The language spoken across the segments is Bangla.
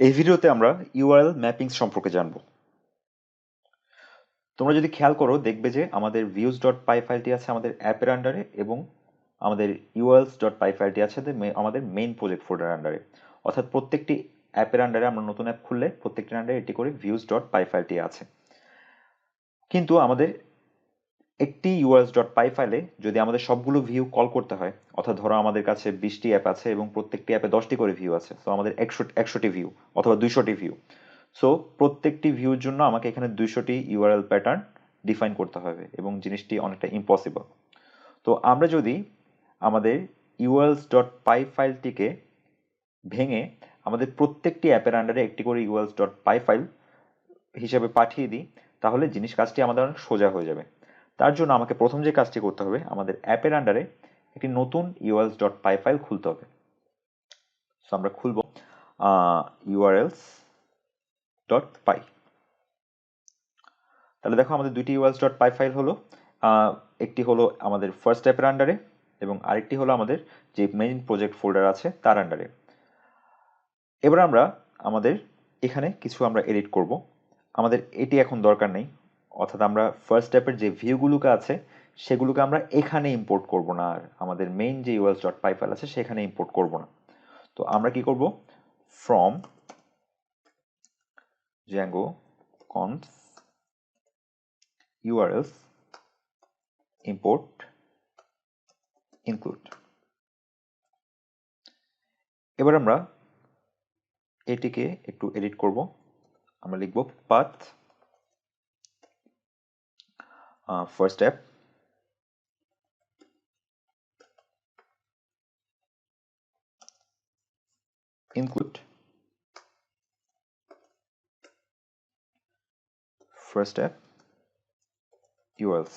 এই ভিডিওতে আমরা ইউআরএল ম্যাপিংস সম্পর্কে জানব। তোমরা যদি খেয়াল করো দেখবে যে আমাদের views.py ফাইলটি আছে আমাদের অ্যাপের আন্ডারে এবং আমাদের urls.py ফাইলটি আছে আমাদের মেইন প্রজেক্ট ফোল্ডার আন্ডারে। অর্থাৎ প্রত্যেকটি অ্যাপের আন্ডারে আমরা নতুন অ্যাপ খুললে প্রত্যেকটির আন্ডারে এটি করে views.py ফাইলটি আছে। কিন্তু আমাদের একটি urls.py ফাইলে যদি আমাদের সবগুলো ভিউ কল করতে হয়, অর্থাৎ ধরো আমাদের কাছে 20টি অ্যাপ আছে এবং প্রত্যেকটি অ্যাপে 10টি করে ভিউ আছে, তো আমাদের 100টি ভিউ অথবা 200টি ভিউ। সো প্রত্যেকটি ভিউর জন্য আমাকে এখানে 200টি ইউআরএল প্যাটার্ন ডিফাইন করতে হবে এবং জিনিসটি অনেকটা ইম্পসিবল। তো আমরা যদি আমাদের urls.py ফাইলটিকে ভেঙে আমাদের প্রত্যেকটি অ্যাপের আন্ডারে একটি করে urls.py ফাইল হিসেবে পাঠিয়ে দিই, তাহলে কাজটি আমাদের অনেক সোজা হয়ে যাবে। তার জন্য আমাকে প্রথম যে কাজটি করতে হবে, আমাদের অ্যাপের আন্ডারে একটি নতুন urls.py ফাইল খুলতে হবে। সো আমরা খুলব urls.py। তাহলে দেখো আমাদের দুইটি urls.py ফাইল হলো, একটি হলো আমাদের ফার্স্ট অ্যাপের আন্ডারে এবং আরেকটি হলো আমাদের যে মেইন প্রজেক্ট ফোল্ডার আছে তার আন্ডারে। এবার আমরা আমাদের এখানে কিছু আমরা এডিট করব। আমাদের এটি এখন দরকার নেই, অর্থাৎ আমরা ফার্স্ট অ্যাপের যে ভিউগুলোকে আছে সেগুলোকে আমরা এখানে ইম্পোর্ট করব না, আর আমাদের মেইন যে urls.py ফাইল আছে সেখানে ইম্পোর্ট করব না। তো আমরা কি করব, from Django conf urls import include। এবার আমরা এটিকে একটু এডিট করব। আমরা লিখব path first app include first step urls।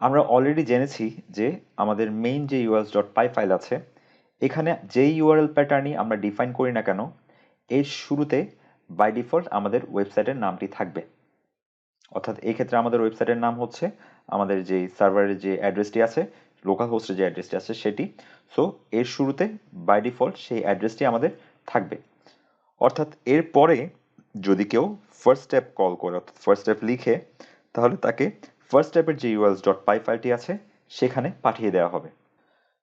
আমরা অলরেডি জেনেছি যে আমাদের মেইন যে urls.py ফাইল আছে এখানে যেই ইউআরএল প্যাটার্নই আমরা ডিফাইন করি না কেন, এর শুরুতে বাই ডিফল্ট আমাদের ওয়েবসাইটের নামটি থাকবে। অর্থাৎ এই ক্ষেত্রে আমাদের ওয়েবসাইটের নাম হচ্ছে আমাদের যে সার্ভারের যে অ্যাড্রেসটি আছে, লোকাল হোস্টের যে অ্যাড্রেসটি আছে সেটি। সো এর শুরুতে বাই ডিফল্ট সেই অ্যাড্রেসটি আমাদের থাকবে। অর্থাৎ এরপরে যদি কেউ ফার্স্ট স্টেপ কল করে, অর্থাৎ ফার্স্ট স্টেপ লিখে, তাহলে তাকে ফার্স্ট স্টেপের যে urls.py ফাইলটি আছে সেখানে পাঠিয়ে দেওয়া হবে।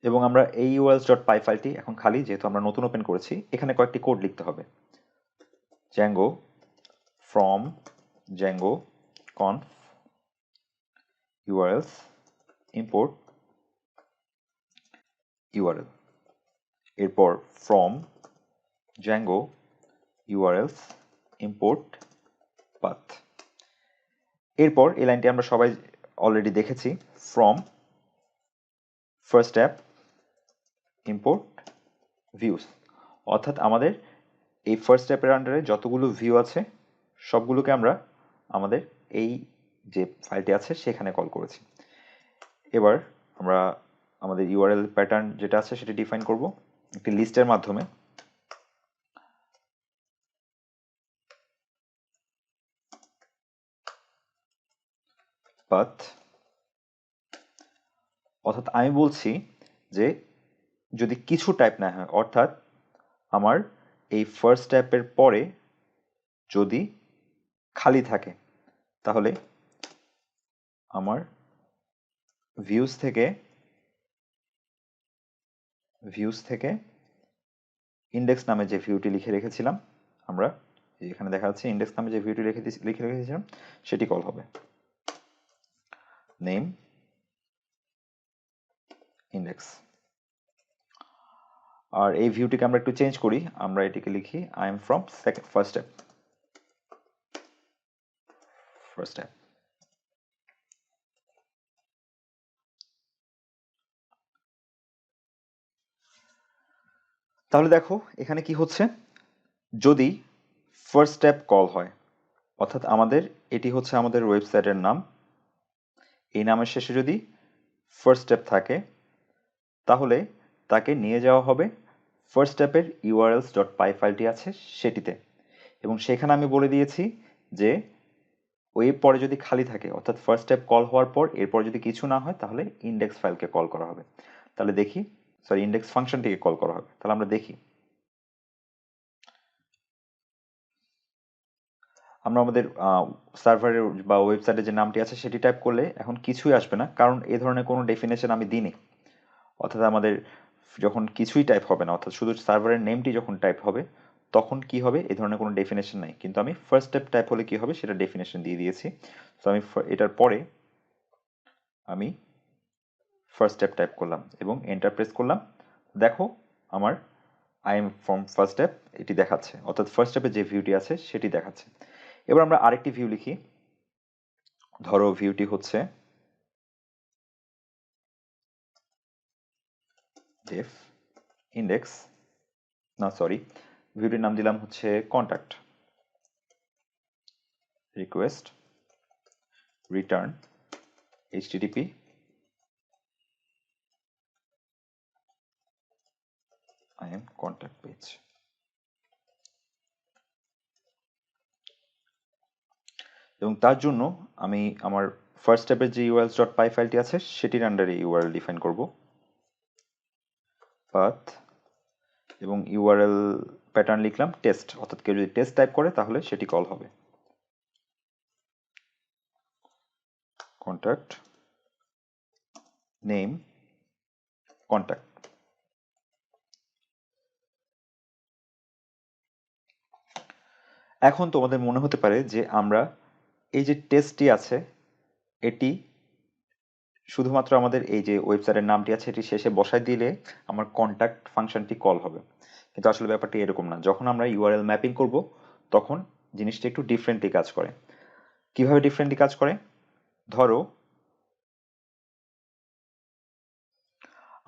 এবং আমরা এই urls.py ফাইলটি এখন খালি, যেহেতু আমরা নতুন ওপেন করেছি, এখানে কয়েকটি কোড লিখতে হবে। Django from Django conf urls import url। এরপর from Django urls import path। এরপর এই লাইনটি আমরা সবাই অলরেডি দেখেছি, from first step import views। অর্থাৎ আমাদের এই ফার্স্ট স্টেপের আন্ডারে যতগুলো ভিউ আছে সবগুলোকে আমরা আমাদের এই যে ফাইলটি আছে সেখানে কল করেছি। এবার আমরা আমাদের ইউআরএল প্যাটার্ন যেটা আছে সেটা ডিফাইন করব একটি লিস্টের মাধ্যমে। পাথ, অর্থাৎ আমি বলছি যে যদি কিছু টাইপ না হয়, অর্থাৎ আমার এই ফার্স্ট স্টেপের পরে যদি খালি থাকে, তাহলে আমার ভিউজ থেকে ইন্ডেক্স নামে যে ভিউটি লিখে রেখেছিলাম, আমরা এখানে দেখা যাচ্ছে ইন্ডেক্স নামে যে ভিউটি লিখে রেখেছিলাম সেটি কল হবে নেম ইন্ডেক্স। আর এই ভিউটিকে আমরা একটু চেঞ্জ করি, আমরা এটিকে লিখি I am from first step. তাহলে দেখো এখানে কি হচ্ছে, যদি ফার্স্ট স্টেপ কল হয়, অর্থাৎ এটি হচ্ছে আমাদের ওয়েবসাইটের নাম, এই নামের শেষে যদি ফার্স্ট স্টেপ থাকে তাহলে তাকে নিয়ে যাওয়া হবে ফার্স্ট স্টেপের urls.py ফাইলটি আছে সেটিতে। এবং সেখানে আমি বলে দিয়েছি যে এর পরে যদি খালি থাকে, অর্থাৎ ফার্স্ট স্টেপ কল হওয়ার পর এরপর যদি কিছু না হয়, তাহলে ইন্ডেক্স ফাইলকে কল করা হবে। তাহলে দেখি সরি ইন্ডেক্স ফাংশনটিকে কল করা হবে। তাহলে আমরা দেখি, আমরা আমাদের সার্ভারের বা ওয়েবসাইটে যে নামটি আছে সেটি টাইপ করলে এখন কিছুই আসবে না, কারণ এই ধরনের কোনো ডেফিনেশন আমি দিইনি। অর্থাৎ আমাদের যখন কিছুই টাইপ হবে না, অর্থাৎ শুধু সার্ভারের নেমটি যখন টাইপ হবে তখন কি হবে, এই ধরনের কোনো ডেফিনেশন নাই। কিন্তু আমি ফার্স্ট স্টেপ টাইপ হলে কি হবে সেটা ডেফিনেশন দিয়ে দিয়েছি। তো আমি এটার পরে আমি ফার্স্ট স্টেপ টাইপ করলাম এবং এন্টার প্রেস করলাম। দেখো আমার I am from first step এটি দেখাচ্ছে, অর্থাৎ ফার্স্ট স্টেপে যে ভিউটি আছে সেটি দেখাচ্ছে। এবার আমরা আরেকটি ভিউ লিখি। ধরো ভিউটি হচ্ছে def index, না সরি, ভিউটির নাম দিলাম হচ্ছে contact request return http I am contact page। এবং তার জন্য আমি আমার ফার্স্ট স্টেপের যে urls.py ফাইলটি আছে সেটির আন্ডারে ইউআরএল ডিফাইন করব, পাথ এবং ইউআরএল প্যাটার্ন লিখলাম টেস্ট, অর্থাৎ কেউ যদি টেস্ট টাইপ করে তাহলে সেটি কল হবে। Contact name contact. এখন তোমাদের মনে হতে পারে যে আমরা এই যে টেস্টটি আছে এটি শুধুমাত্র আমাদের এই যে ওয়েবসাইটের নামটি আছে এটি শেষে বসাই দিলে আমার কন্ট্যাক্ট ফাংশনটি কল হবে, কিন্তু আসলে ব্যাপারটি এরকম না। যখন আমরা ইউআরএল ম্যাপিং করব তখন জিনিসটা একটু ডিফারেন্টলি কাজ করে। কিভাবে ডিফারেন্টলি কাজ করে? ধরো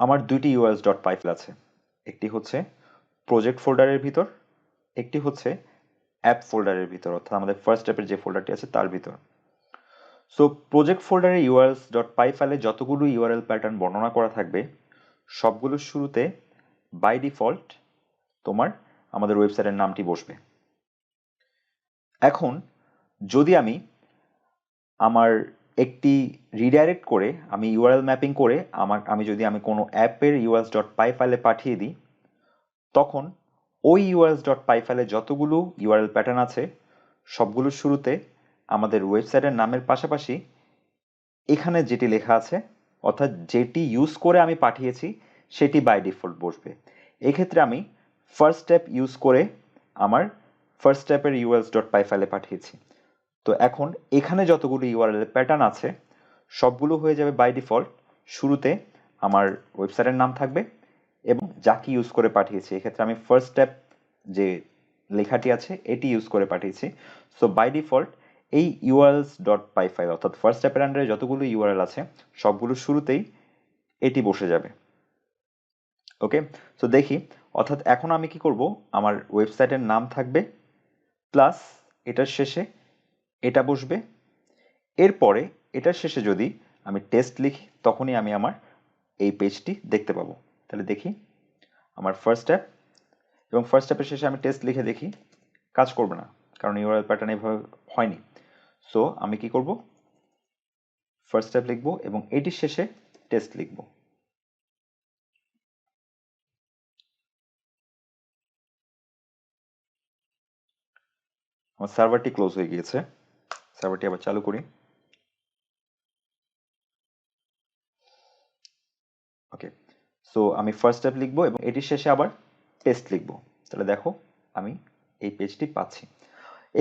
আমার দুইটি urls.py ফাইল আছে, একটি হচ্ছে প্রজেক্ট ফোল্ডারের ভিতর, একটি হচ্ছে অ্যাপ ফোল্ডারের ভিতর, অর্থাৎ আমাদের ফার্স্ট স্টেপের যে ফোল্ডারটি আছে তার ভিতর। সো প্রজেক্ট ফোল্ডারে urls.py ফাইলে যতগুলো ইউআরএল প্যাটার্ন বর্ণনা করা থাকবে সবগুলোর শুরুতে বাই ডিফল্ট তোমার আমাদের ওয়েবসাইটের নামটি বসবে। এখন যদি আমার একটি রিডাইরেক্ট করে আমি ইউআরএল ম্যাপিং করে আমি কোনো অ্যাপের urls.py ফাইলে পাঠিয়ে দিই, তখন ওই urls.py ফাইলে যতগুলো ইউআরএল প্যাটার্ন আছে সবগুলোর শুরুতে আমাদের ওয়েবসাইটের নামের পাশাপাশি এখানে যেটি লেখা আছে অর্থাৎ যেটি ইউজ করে আমি পাঠিয়েছি সেটি বাই ডিফল্ট বসবে। এক্ষেত্রে আমি ফার্স্ট স্টেপ ইউজ করে আমার ফার্স্ট স্টেপের urls.py ফাইলে পাঠিয়েছি। তো এখন এখানে যতগুলো ইউআরএল প্যাটার্ন আছে সবগুলো হয়ে যাবে বাই ডিফল্ট শুরুতে আমার ওয়েবসাইটের নাম থাকবে এবং যাকে ইউজ করে পাঠিয়েছি, এক্ষেত্রে আমি ফার্স্ট স্টেপ যে লেখাটি আছে এটি ইউজ করে পাঠিয়েছি। সো বাই ডিফল্ট এই urls.py ফাইল অর্থাৎ ফার্স্ট স্টেপের আন্ডারে যতগুলো ইউআরএল আছে সবগুলো শুরুতেই এটি বসে যাবে। ওকে, সো দেখি, অর্থাৎ এখন আমি কি করব, আমার ওয়েবসাইটের নাম থাকবে প্লাস এটার শেষে এটা বসবে, এরপরে এটার শেষে যদি আমি টেস্ট লিখি তখনই আমি আমার এই পেজটি দেখতে পাবো। তাহলে দেখি আমার ফার্স্ট স্টেপ এবং ফার্স্ট স্টেপের শেষে আমি টেস্ট লিখে দেখি, কাজ করবে না কারণ ইউআরএল প্যাটার্ন এভাবে হয়নি। সো আমি কি করব, ফার্স্ট স্টেপ লিখবো এবং এটির শেষে টেস্ট লিখবো। আমার সার্ভারটি ক্লোজ হয়ে গিয়েছে, সার্ভারটি আবার চালু করি। ওকে, সো আমি ফার্স্ট স্টেপ লিখবো এবং এটির শেষে আবার টেস্ট লিখবো। তাহলে দেখো আমি এই পেজটি পাচ্ছি।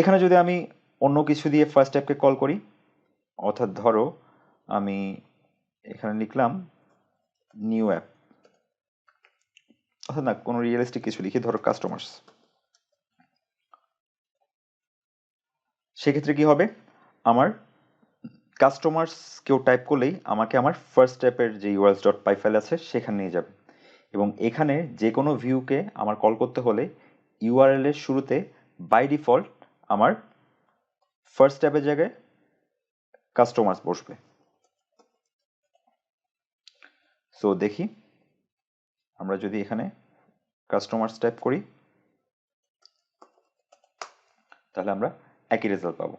এখানে যদি আমি অন্য কিছু দিয়ে ফার্স্ট স্টেপকে কল করি, অর্থাৎ ধরো আমি এখানে লিখলাম নিউ অ্যাপ, অর্থাৎ না কোনো রিয়েলিস্টিক কিছু লিখি, ধরো কাস্টমার্স, সেক্ষেত্রে কি হবে, আমার কাস্টমার্স কেউ টাইপ করলেই আমাকে আমার ফার্স্ট স্টেপের যে urls.py ফাইল আছে সেখানে নিয়ে যাবে এবং এখানে যে কোনো ভিউকে আমার কল করতে হলে ইউআরএল এর শুরুতে বাই ডিফল্ট আমার ফার্স্ট স্টেপের জায়গায় কাস্টমার্স বসবে। সো দেখি আমরা যদি এখানে কাস্টমার্স টাইপ করি তাহলে আমরা একই রেজাল্ট পাবো।